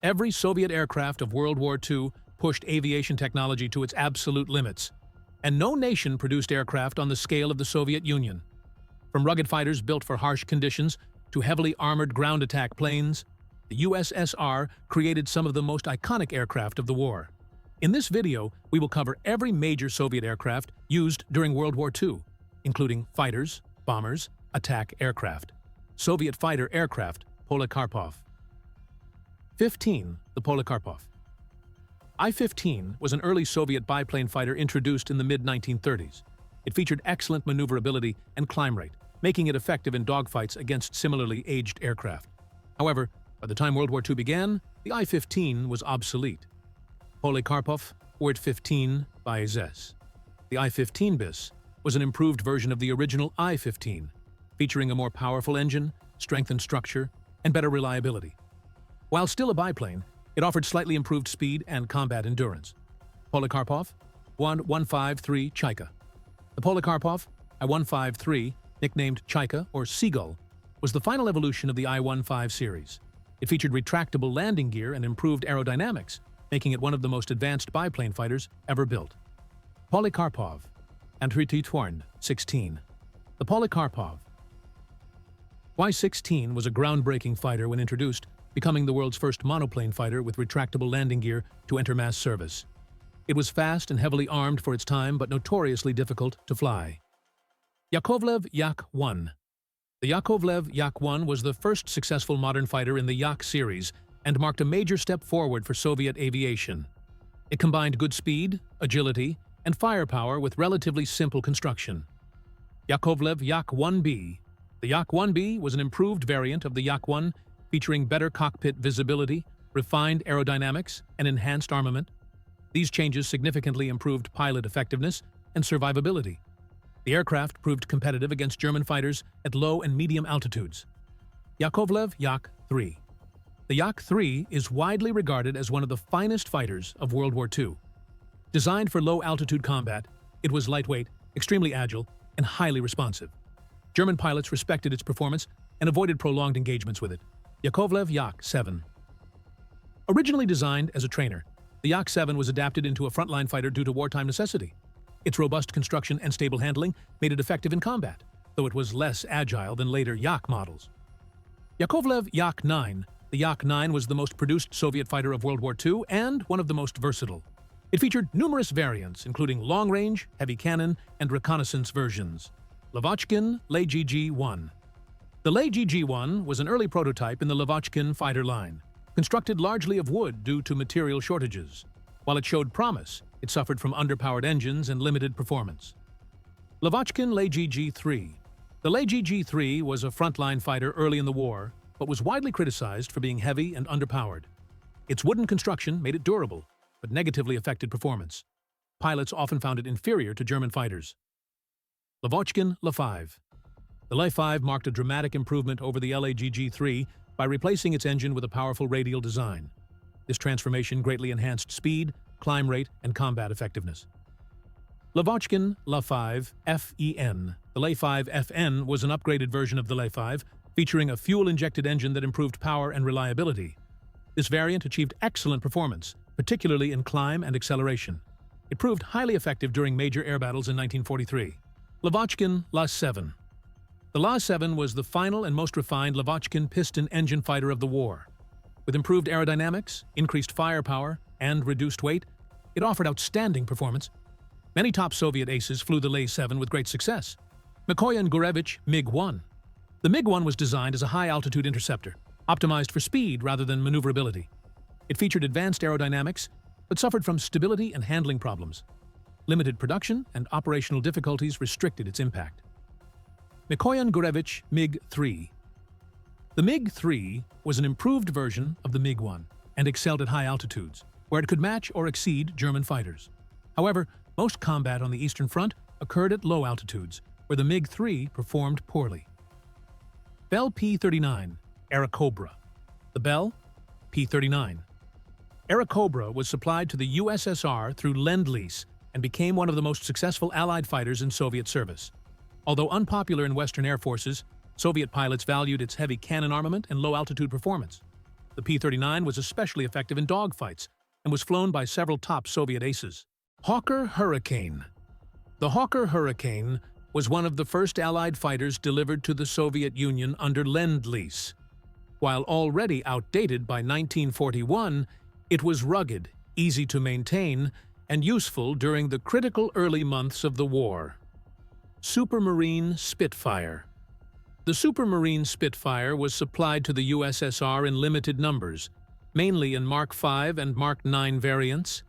Every Soviet aircraft of World War II pushed aviation technology to its absolute limits, and no nation produced aircraft on the scale of the Soviet Union. From rugged fighters built for harsh conditions to heavily armored ground attack planes, the USSR created some of the most iconic aircraft of the war. In this video, we will cover every major Soviet aircraft used during World War II, including fighters, bombers, attack aircraft. Soviet fighter aircraft, Polikarpov. 15. The Polikarpov. I-15 was an early Soviet biplane fighter introduced in the mid-1930s. It featured excellent maneuverability and climb rate, making it effective in dogfights against similarly aged aircraft. However, by the time World War II began, the I-15 was obsolete. Polikarpov were at 15 by ZS. The I-15 bis was an improved version of the original I-15, featuring a more powerful engine, strengthened structure, and better reliability. While still a biplane, it offered slightly improved speed and combat endurance. Polikarpov I-153 Chaika. The Polikarpov I-153, nicknamed Chaika or Seagull, was the final evolution of the I-15 series. It featured retractable landing gear and improved aerodynamics, making it one of the most advanced biplane fighters ever built. Polikarpov I-16. The Polikarpov Y-16 was a groundbreaking fighter when introduced, becoming the world's first monoplane fighter with retractable landing gear to enter mass service. It was fast and heavily armed for its time, but notoriously difficult to fly. Yakovlev Yak-1. The Yakovlev Yak-1 was the first successful modern fighter in the Yak series and marked a major step forward for Soviet aviation. It combined good speed, agility, and firepower with relatively simple construction. Yakovlev Yak-1B. The Yak-1B was an improved variant of the Yak-1, featuring better cockpit visibility, refined aerodynamics, and enhanced armament. These changes significantly improved pilot effectiveness and survivability. The aircraft proved competitive against German fighters at low and medium altitudes. Yakovlev Yak-3. The Yak-3 is widely regarded as one of the finest fighters of World War II. Designed for low-altitude combat, it was lightweight, extremely agile, and highly responsive. German pilots respected its performance and avoided prolonged engagements with it. Yakovlev Yak-7. Originally designed as a trainer, the Yak-7 was adapted into a frontline fighter due to wartime necessity. Its robust construction and stable handling made it effective in combat, though it was less agile than later Yak models. Yakovlev Yak-9. The Yak-9 was the most produced Soviet fighter of World War II and one of the most versatile. It featured numerous variants, including long-range, heavy cannon, and reconnaissance versions. Lavochkin Lend-Lease. The Lend-Lease was an early prototype in the Lavochkin fighter line, constructed largely of wood due to material shortages. While it showed promise, it suffered from underpowered engines and limited performance. Lavochkin Lend-Lease. The Lend-Lease was a frontline fighter early in the war, but was widely criticized for being heavy and underpowered. Its wooden construction made it durable, but negatively affected performance. Pilots often found it inferior to German fighters. Lavochkin La-5. The La-5 marked a dramatic improvement over the Lend-Lease by replacing its engine with a powerful radial design. This transformation greatly enhanced speed, climb rate, and combat effectiveness. Lavochkin La-5 FEN. The La-5 FN was an upgraded version of the La-5, featuring a fuel-injected engine that improved power and reliability. This variant achieved excellent performance, particularly in climb and acceleration. It proved highly effective during major air battles in 1943. Lavochkin La-7. The La-7 was the final and most refined Lavochkin piston engine fighter of the war. With improved aerodynamics, increased firepower, and reduced weight, it offered outstanding performance. Many top Soviet aces flew the La-7 with great success. Mikoyan Gurevich MiG-1. The MiG-1 was designed as a high-altitude interceptor, optimized for speed rather than maneuverability. It featured advanced aerodynamics, but suffered from stability and handling problems. Limited production and operational difficulties restricted its impact. Mikoyan Gurevich MiG-3. The MiG-3 was an improved version of the MiG-1 and excelled at high altitudes, where it could match or exceed German fighters. However, most combat on the Eastern Front occurred at low altitudes, where the MiG-3 performed poorly. Bell P-39, Airacobra. The Bell P-39. Airacobra was supplied to the USSR through Lend-Lease and became one of the most successful Allied fighters in Soviet service. Although unpopular in Western air forces, Soviet pilots valued its heavy cannon armament and low-altitude performance. The P-39 was especially effective in dogfights and was flown by several top Soviet aces. Hawker Hurricane. The Hawker Hurricane was one of the first Allied fighters delivered to the Soviet Union under Lend-Lease. While already outdated by 1941, it was rugged, easy to maintain, and useful during the critical early months of the war. Supermarine Spitfire. The Supermarine Spitfire was supplied to the USSR in limited numbers, mainly in Mark V and Mark IX variants.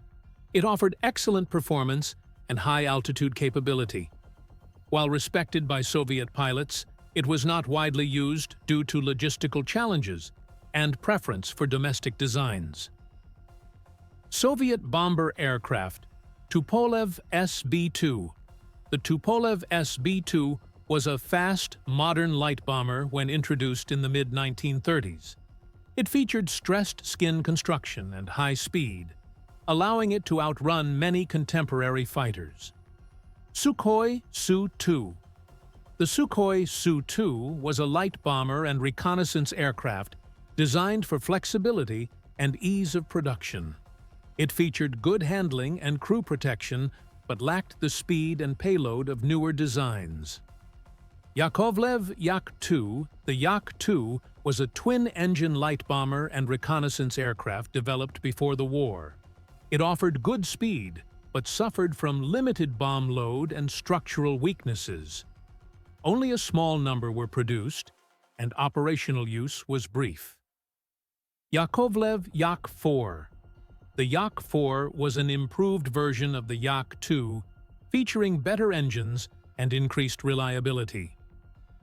It offered excellent performance and high-altitude capability. While respected by Soviet pilots, it was not widely used due to logistical challenges and preference for domestic designs. Soviet bomber aircraft, Tupolev SB-2. The Tupolev SB-2 was a fast, modern light bomber when introduced in the mid-1930s. It featured stressed skin construction and high speed, allowing it to outrun many contemporary fighters. Sukhoi Su-2. The Sukhoi Su-2 was a light bomber and reconnaissance aircraft designed for flexibility and ease of production. It featured good handling and crew protection, but lacked the speed and payload of newer designs. Yakovlev Yak-2. The Yak-2 was a twin-engine light bomber and reconnaissance aircraft developed before the war. It offered good speed, but suffered from limited bomb load and structural weaknesses. Only a small number were produced, and operational use was brief. Yakovlev Yak-4. The Yak-4 was an improved version of the Yak-2, featuring better engines and increased reliability.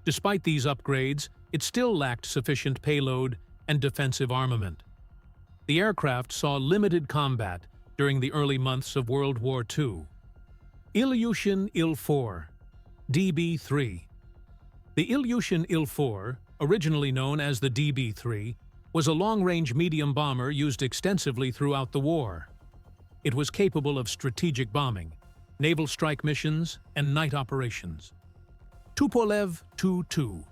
Despite these upgrades, it still lacked sufficient payload and defensive armament. The aircraft saw limited combat during the early months of World War II. Ilyushin Il-4, DB-3. The Ilyushin Il-4, originally known as the DB-3, was a long-range medium bomber used extensively throughout the war. It was capable of strategic bombing, naval strike missions, and night operations. Tupolev Tu-2.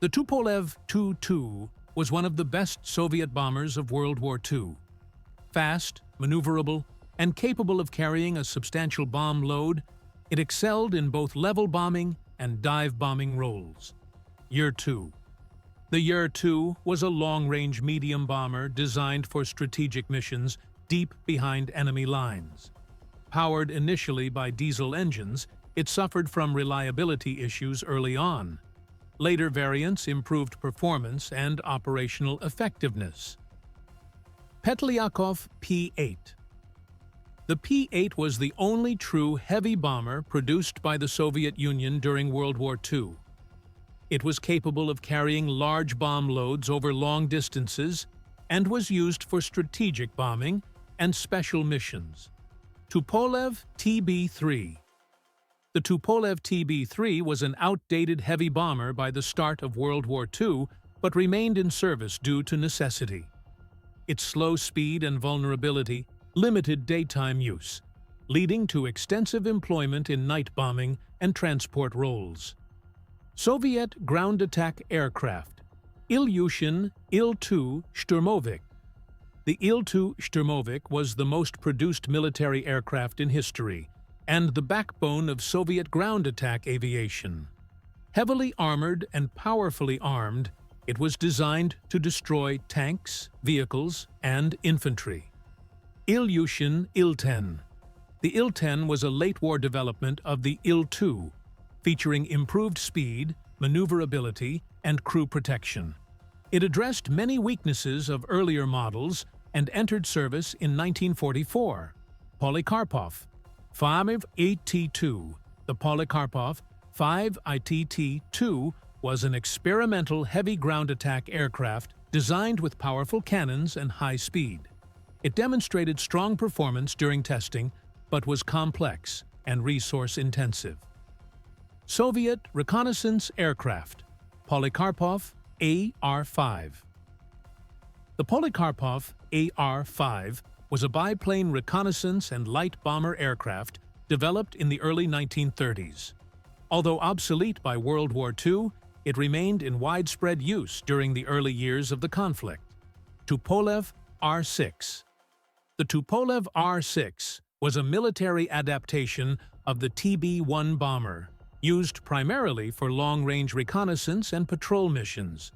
The Tupolev Tu-2 was one of the best Soviet bombers of World War II. Fast, maneuverable, and capable of carrying a substantial bomb load, it excelled in both level bombing and dive bombing roles. Yer-2. The Yer-2 was a long-range medium bomber designed for strategic missions deep behind enemy lines. Powered initially by diesel engines, it suffered from reliability issues early on. Later variants improved performance and operational effectiveness. Petlyakov P-8. The P-8 was the only true heavy bomber produced by the Soviet Union during World War II. It was capable of carrying large bomb loads over long distances and was used for strategic bombing and special missions. Tupolev TB-3. The Tupolev TB-3 was an outdated heavy bomber by the start of World War II, but remained in service due to necessity. Its slow speed and vulnerability limited daytime use, leading to extensive employment in night bombing and transport roles. Soviet ground attack aircraft, Ilyushin Il-2 Sturmovik. The Il-2 Sturmovik was the most produced military aircraft in history, and the backbone of Soviet ground attack aviation. Heavily armored and powerfully armed, it was designed to destroy tanks, vehicles, and infantry. Ilyushin Il-10. The Il-10 was a late-war development of the Il-2, featuring improved speed, maneuverability, and crew protection. It addressed many weaknesses of earlier models and entered service in 1944. Polikarpov 5ITT-2. The Polikarpov 5ITT-2 was an experimental heavy ground attack aircraft designed with powerful cannons and high speed. It demonstrated strong performance during testing, but was complex and resource-intensive. Soviet reconnaissance aircraft, Polikarpov AR-5. The Polikarpov AR-5 was a biplane reconnaissance and light bomber aircraft developed in the early 1930s. Although obsolete by World War II, it remained in widespread use during the early years of the conflict. Tupolev R-6. The Tupolev R-6 was a military adaptation of the TB-1 bomber, used primarily for long-range reconnaissance and patrol missions.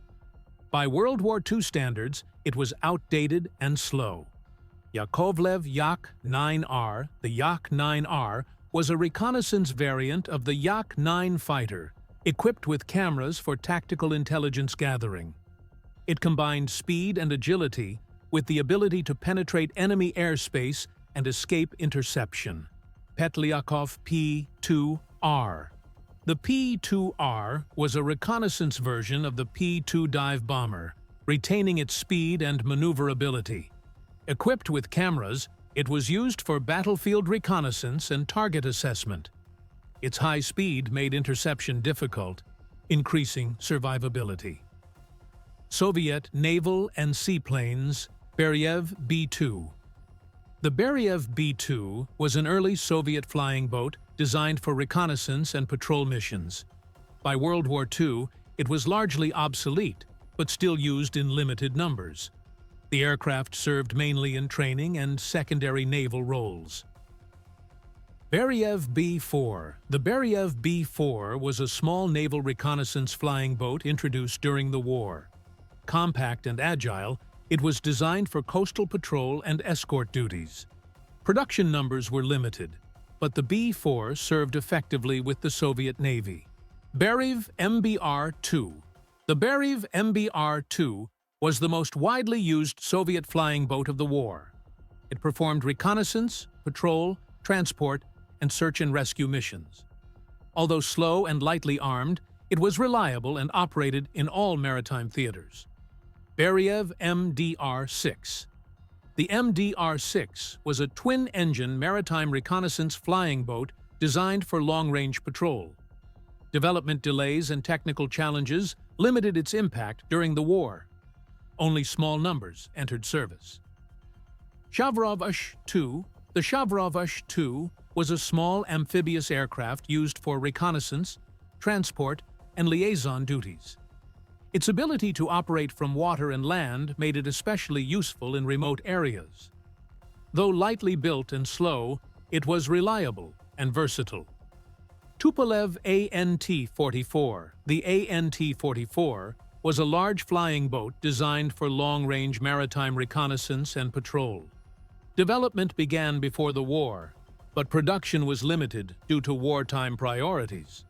By World War II standards, it was outdated and slow. Yakovlev Yak-9R, the Yak-9R, was a reconnaissance variant of the Yak-9 fighter, equipped with cameras for tactical intelligence gathering. It combined speed and agility with the ability to penetrate enemy airspace and escape interception. Petlyakov P-2R. The P-2R was a reconnaissance version of the P-2 dive bomber, retaining its speed and maneuverability. Equipped with cameras, it was used for battlefield reconnaissance and target assessment. Its high speed made interception difficult, increasing survivability. Soviet naval and seaplanes, Beriev B-2. The Beriev B-2 was an early Soviet flying boat designed for reconnaissance and patrol missions. By World War II, it was largely obsolete, but still used in limited numbers. The aircraft served mainly in training and secondary naval roles. Beriev B-4. The Beriev B-4 was a small naval reconnaissance flying boat introduced during the war. Compact and agile, it was designed for coastal patrol and escort duties. Production numbers were limited, but the B-4 served effectively with the Soviet Navy. Beriev MBR-2. The Beriev MBR-2 was the most widely used Soviet flying boat of the war. It performed reconnaissance, patrol, transport, and search and rescue missions. Although slow and lightly armed, it was reliable and operated in all maritime theaters. Beriev MDR-6. The MDR-6 was a twin-engine maritime reconnaissance flying boat designed for long-range patrol. Development delays and technical challenges limited its impact during the war. Only small numbers entered service. Shavrov-Ush-2. The Shavrov-Ush-2 was a small amphibious aircraft used for reconnaissance, transport, and liaison duties. Its ability to operate from water and land made it especially useful in remote areas. Though lightly built and slow, it was reliable and versatile. Tupolev ANT-44. The ANT-44 was a large flying boat designed for long-range maritime reconnaissance and patrol. Development began before the war, but production was limited due to wartime priorities.